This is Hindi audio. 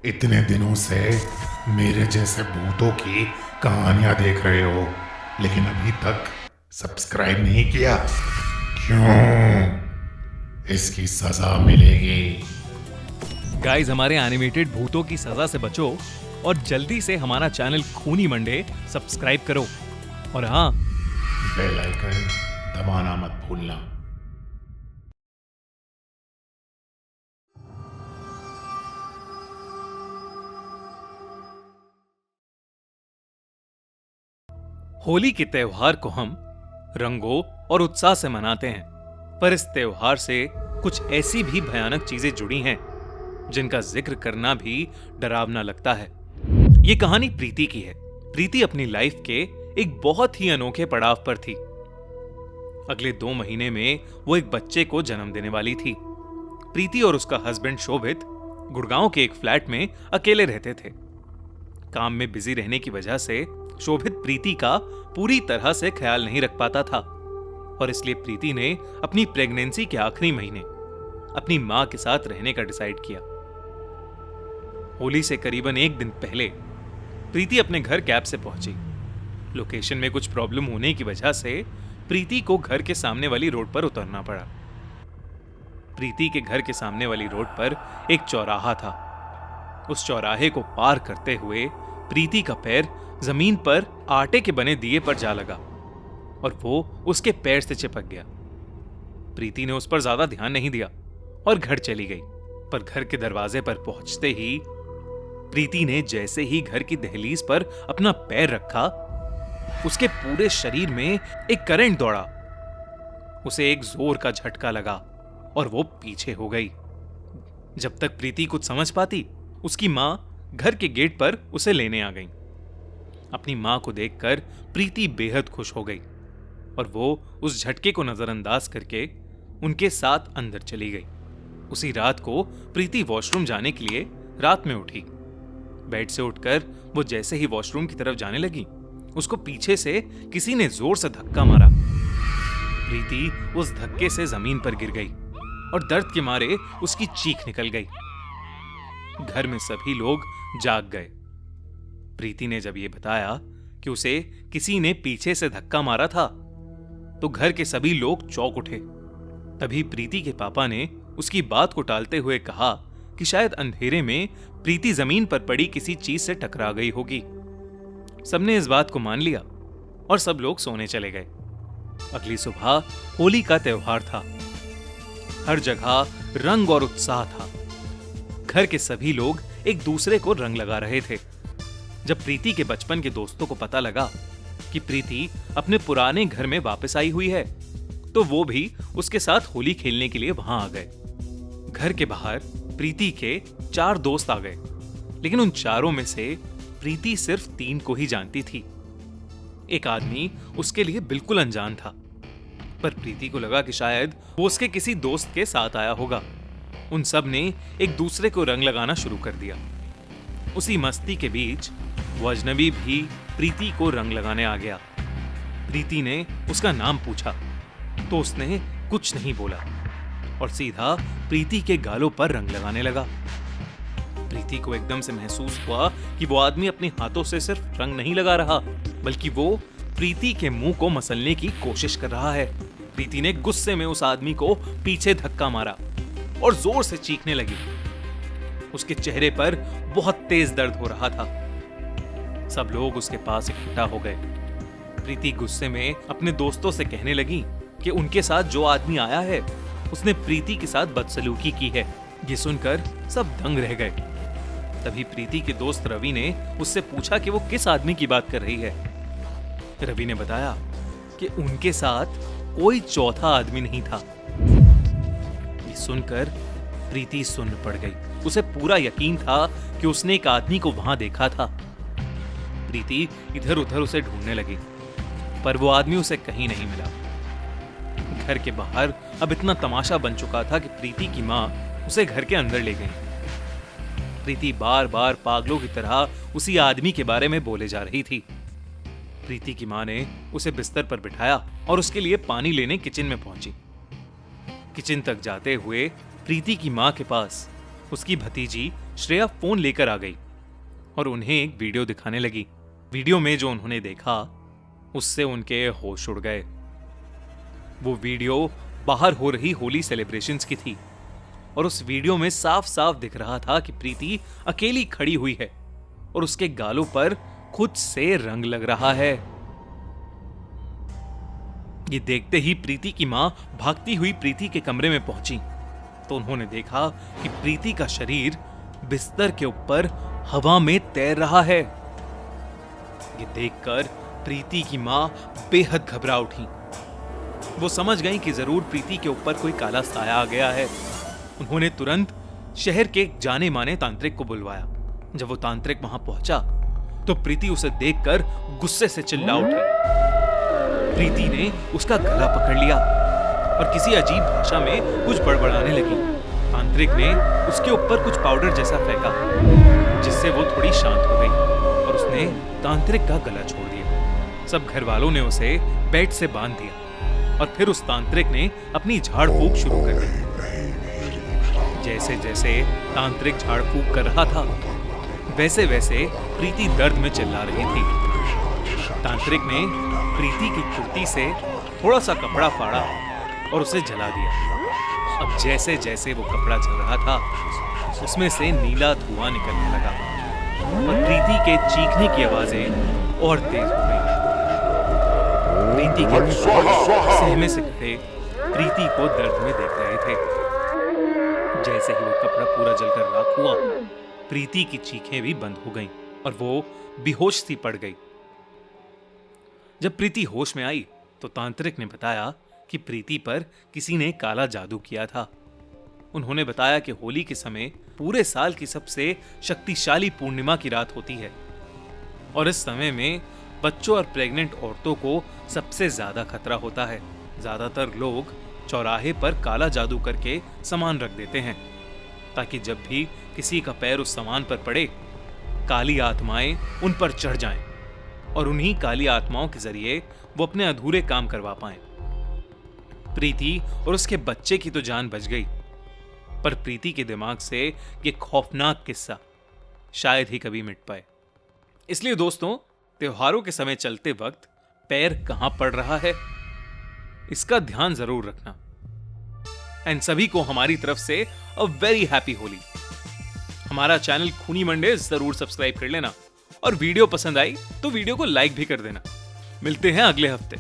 इतने दिनों से मेरे जैसे भूतों की कहानियां देख रहे हो, लेकिन अभी तक सब्सक्राइब नहीं किया। क्यों? इसकी सजा मिलेगी। गाइस, हमारे एनिमेटेड भूतों की सजा से बचो और जल्दी से हमारा चैनल खूनी मंडे सब्सक्राइब करो। और हाँ, बेल आइकन दबाना मत भूलना। होली के त्योहार को हम रंगों और उत्साह से मनाते हैं, पर इस त्योहार से कुछ ऐसी भी भयानक चीजें जुड़ी हैं जिनका जिक्र करना भी डरावना लगता है। ये कहानी प्रीति की है। प्रीति अपनी लाइफ के एक बहुत ही अनोखे पड़ाव पर थी। अगले 2 महीने में वो एक बच्चे को जन्म देने वाली थी। प्रीति और उसका हस्बैंड शोभित गुड़गांव के एक फ्लैट में अकेले रहते थे। काम में बिजी रहने की वजह से शोभित प्रीति का पूरी तरह से ख्याल नहीं रख पाता था और इसलिए प्रीति ने अपनी प्रेगनेंसी के आखिरी महीने अपनी मां के साथ रहने का डिसाइड किया। होली से करीबन 1 दिन पहले प्रीति अपने घर कैब से पहुंची। लोकेशन में कुछ प्रॉब्लम होने की वजह से प्रीति को घर के सामने वाली रोड पर उतरना पड़ा। प्रीति के घर के सामने वाली रोड पर एक चौराहा था। उस चौराहे को पार करते हुए प्रीति का पैर जमीन पर आटे के बने दिए पर जा लगा और वो उसके पैर से चिपक गया। प्रीति ने उस पर ज्यादा ध्यान नहीं दिया और घर चली गई। पर घर के दरवाजे पर पहुंचते ही प्रीति ने जैसे ही घर की दहलीज पर अपना पैर रखा, उसके पूरे शरीर में एक करंट दौड़ा। उसे एक जोर का झटका लगा और वो पीछे हो गई। जब तक प्रीति कुछ समझ पाती, उसकी मां घर के गेट पर उसे लेने आ गई। अपनी मां को देखकर प्रीति बेहद खुश हो गई और वो उस झटके को नजरअंदाज करके उनके साथ अंदर चली गई। उसी रात को प्रीति वॉशरूम जाने के लिए रात में उठी। बेड से उठकर वो जैसे ही वॉशरूम की तरफ जाने लगी, उसको पीछे से किसी ने जोर से धक्का मारा। प्रीति उस धक्के से जमीन पर गिर गई और दर्द के मारे उसकी चीख निकल गई। घर में सभी लोग जाग गए। प्रीति ने जब ये बताया कि उसे किसी ने पीछे से धक्का मारा था, तो घर के सभी लोग चौंक उठे। तभी प्रीति के पापा ने उसकी बात को टालते हुए कहा कि शायद अंधेरे में प्रीति जमीन पर पड़ी किसी चीज से टकरा गई होगी। सबने इस बात को मान लिया और सब लोग सोने चले गए। अगली सुबह होली का त्योहार था। हर जगह रंग और उत्साह था। घर के सभी लोग एक दूसरे को रंग लगा रहे थे। जब प्रीति के बचपन के दोस्तों को पता लगा कि प्रीति अपने पुराने घर में वापस आई हुई है, तो वो भी उसके साथ होली खेलने के लिए वहां आ गए। घर के बाहर प्रीति के 4 दोस्त आ गए, लेकिन उन चारों में से प्रीति सिर्फ 3 को ही जानती थी। एक आदमी उसके लिए बिल्कुल अनजान था, पर प्रीति को लगा कि शायद वो उसके किसी दोस्त के साथ आया होगा। उन सब ने एक दूसरे को रंग लगाना शुरू कर दिया। उसी मस्ती के बीच वो अजनबी भी प्रीति को रंग लगाने आ गया। प्रीति ने उसका नाम पूछा तो उसने कुछ नहीं बोला और सीधा प्रीति के गालों पर रंग लगाने लगा। प्रीति को एकदम से महसूस हुआ कि वो आदमी अपने हाथों से सिर्फ रंग नहीं लगा रहा, बल्कि वो प्रीति के मुंह को मसलने की कोशिश कर रहा है। प्रीति ने गुस्से में उस आदमी को पीछे धक्का मारा और जोर से चीखने लगी। उसके चेहरे पर बहुत तेज दर्द हो रहा था। सब लोग उसके पास इकट्ठा हो गए। प्रीति गुस्से में अपने दोस्तों से कहने लगी कि उनके साथ जो आदमी आया है, उसने प्रीति के साथ बदसलूकी की है। ये सुनकर सब दंग रह गए। तभी प्रीति के दोस्त रवि ने उससे पूछा कि वो किस आदमी की बात कर रही है। रवि ने बताया कि उनके साथ कोई चौथा आदमी नहीं था। ये सुनकर प्रीति सुन्न पड़ गई। उसे पूरा यकीन था कि उसने एक आदमी को वहां देखा था। प्रीति इधर उधर उसे ढूंढने लगी, पर वो आदमी उसे कहीं नहीं मिला। घर के बाहर अब इतना तमाशा बन चुका था कि प्रीति की मां उसे घर के अंदर ले गई। प्रीति बार बार पागलों की तरह उसी आदमी के बारे में बोले जा रही थी। प्रीति की मां ने उसे बिस्तर पर बिठाया और उसके लिए पानी लेने किचन में पहुंची। किचन तक जाते हुए प्रीति की मां के पास उसकी भतीजी श्रेया फोन लेकर आ गई और उन्हें एक वीडियो दिखाने लगी। वीडियो में जो उन्होंने देखा उससे उनके होश उड़ गए। वो वीडियो बाहर हो रही होली सेलिब्रेशंस की थी और उस वीडियो में साफ साफ दिख रहा था कि प्रीति अकेली खड़ी हुई है और उसके गालों पर खुद से रंग लग रहा है। ये देखते ही प्रीति की मां भागती हुई प्रीति के कमरे में पहुंची तो उन्होंने देखा कि प्रीति का शरीर बिस्तर के ऊपर हवा में तैर रहा है। ये देखकर प्रीति की मां बेहद घबरा उठी। वो समझ गई कि जरूर प्रीति के ऊपर कोई काला साया आ गया है। उन्होंने तुरंत शहर के एक जाने माने तांत्रिक को बुलवाया। जब वो तांत्रिक वहां पहुंचा तो प्रीति उसे देखकर गुस्से से चिल्ला उठी। प्रीति ने उसका गला पकड़ लिया और किसी अजीब भाषा में कुछ बड़बड़ाने लगी। तांत्रिक ने उसके ऊपर कुछ पाउडर जैसा फेंका जिससे वो थोड़ी शांत हो गई और उसने तांत्रिक का गला छोड़ दिया। सब घर वालों ने उसे बेड से बांध दिया और फिर उस तांत्रिक ने अपनी झाड़ फूंक शुरू कर दी। जैसे जैसे तांत्रिक झाड़ फूंक कर रहा था वैसे वैसे प्रीति दर्द में चिल्ला रही थी। तांत्रिक ने प्रीति की कुर्ती से थोड़ा सा कपड़ा फाड़ा और उसे जला दिया। अब जैसे जैसे वो कपड़ा जल रहा था उसमें से नीला धुआं निकलने लगा और प्रीति के चीखने की आवाजें और तेज हो गई। प्रीति के सहमे से खड़े प्रीति को दर्द में देख रहे थे। जैसे ही वो कपड़ा पूरा जलकर राख हुआ प्रीति की चीखें भी बंद हो गईं और वो बेहोश सी पड़ गई। जब प्रीति होश में आई तो तांत्रिक ने बताया कि प्रीति पर किसी ने काला जादू किया था। उन्होंने बताया कि होली के समय पूरे साल की सबसे शक्तिशाली पूर्णिमा की रात होती है और इस समय में बच्चों और प्रेग्नेंट औरतों को सबसे ज्यादा खतरा होता है। ज्यादातर लोग चौराहे पर काला जादू करके सामान रख देते हैं ताकि जब भी किसी का पैर उस सामान पर पड़े काली आत्माएं उन पर चढ़ जाएं और उन्हीं काली आत्माओं के जरिए वो अपने अधूरे काम करवा पाएं। प्रीति और उसके बच्चे की तो जान बच गई पर प्रीति के दिमाग से ये खौफनाक किस्सा शायद ही कभी मिट पाए। इसलिए दोस्तों, त्योहारों के समय चलते वक्त पैर कहां पड़ रहा है इसका ध्यान जरूर रखना। एंड सभी को हमारी तरफ से अ वेरी हैप्पी होली। हमारा चैनल खूनी मंडे जरूर सब्सक्राइब कर लेना और वीडियो पसंद आई तो वीडियो को लाइक भी कर देना। मिलते हैं अगले हफ्ते।